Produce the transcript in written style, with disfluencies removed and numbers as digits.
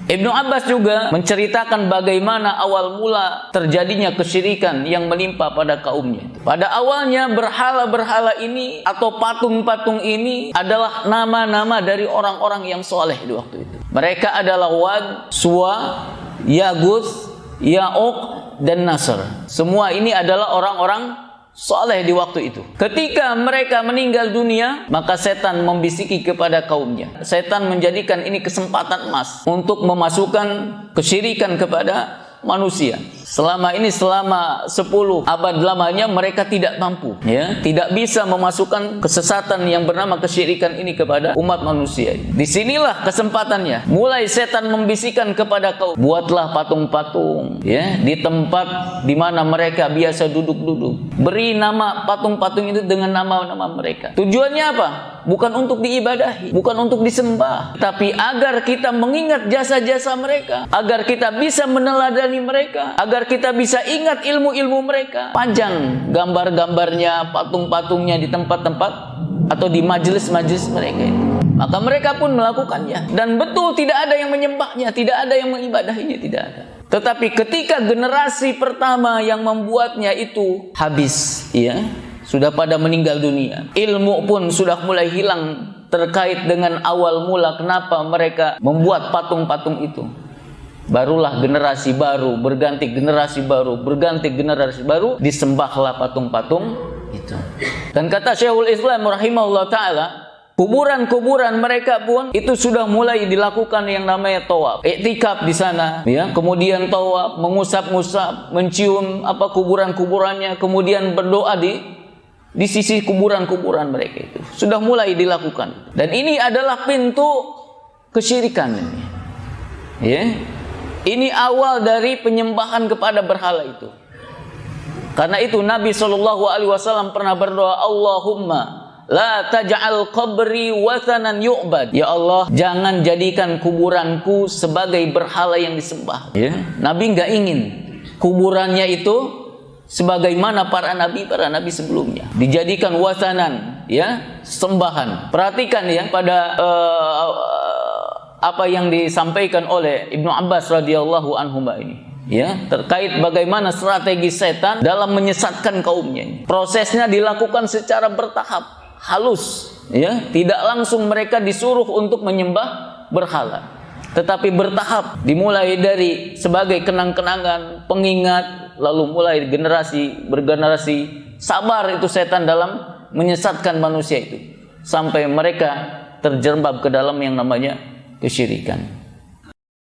Ibnu Abbas juga menceritakan bagaimana awal mula terjadinya kesyirikan yang menimpa pada kaumnya. Pada awalnya berhala-berhala ini atau patung-patung ini adalah nama-nama dari orang-orang yang soleh di waktu itu. Mereka adalah Wad, Suwa, Yaguth, Ya'uq, dan Nasr. Semua ini adalah orang-orang soleh di waktu itu. Ketika mereka meninggal dunia, maka setan membisiki kepada kaumnya. Setan menjadikan ini kesempatan emas untuk memasukkan kesyirikan kepada manusia. Selama 10 abad lamanya mereka tidak mampu, tidak bisa memasukkan kesesatan yang bernama kesyirikan ini kepada umat manusia. Disinilah kesempatannya. Mulai setan membisikkan kepada kaum, buatlah patung-patung, di tempat di mana mereka biasa duduk-duduk. Beri nama patung-patung itu dengan nama-nama mereka. Tujuannya apa? Bukan untuk diibadahi, bukan untuk disembah, tapi agar kita mengingat jasa-jasa mereka, agar kita bisa meneladani mereka, agar kita bisa ingat ilmu-ilmu mereka. Panjang gambar-gambarnya, patung-patungnya di tempat-tempat atau di majelis-majelis mereka itu. Maka mereka pun melakukannya. Dan betul tidak ada yang menyembahnya, tidak ada yang mengibadahinya, tidak ada. Tetapi ketika generasi pertama yang membuatnya itu habis, sudah pada meninggal dunia, ilmu pun sudah mulai hilang terkait dengan awal mula kenapa mereka membuat patung-patung itu. Barulah generasi baru berganti generasi baru, berganti generasi baru, disembahlah patung-patung itu. Dan kata Syekhul Islam rahimahullah ta'ala, kuburan-kuburan mereka pun itu sudah mulai dilakukan yang namanya tawaf, iktikaf di sana, kemudian tawaf, mengusap-ngusap, mencium kuburan-kuburannya, kemudian berdoa di sisi kuburan-kuburan mereka itu. Sudah mulai dilakukan. Dan ini adalah pintu kesyirikan ini. Ini awal dari penyembahan kepada berhala itu. Karena itu Nabi SAW pernah berdoa, Allahumma la taj'al qabri wathanan yu'bad. Ya Allah, jangan jadikan kuburanku sebagai berhala yang disembah. Nabi nggak ingin kuburannya itu sebagaimana para nabi sebelumnya dijadikan wathanan, sembahan. Perhatikan pada apa yang disampaikan oleh Ibnu Abbas radhiyallahu anhu ini, terkait bagaimana strategi setan dalam menyesatkan kaumnya. Prosesnya dilakukan secara bertahap, halus, tidak langsung mereka disuruh untuk menyembah berhala, tetapi bertahap. Dimulai dari sebagai kenang-kenangan, pengingat, lalu mulai bergenerasi sabar itu setan dalam menyesatkan manusia itu sampai mereka terjerembab ke dalam yang namanya kesyirikan.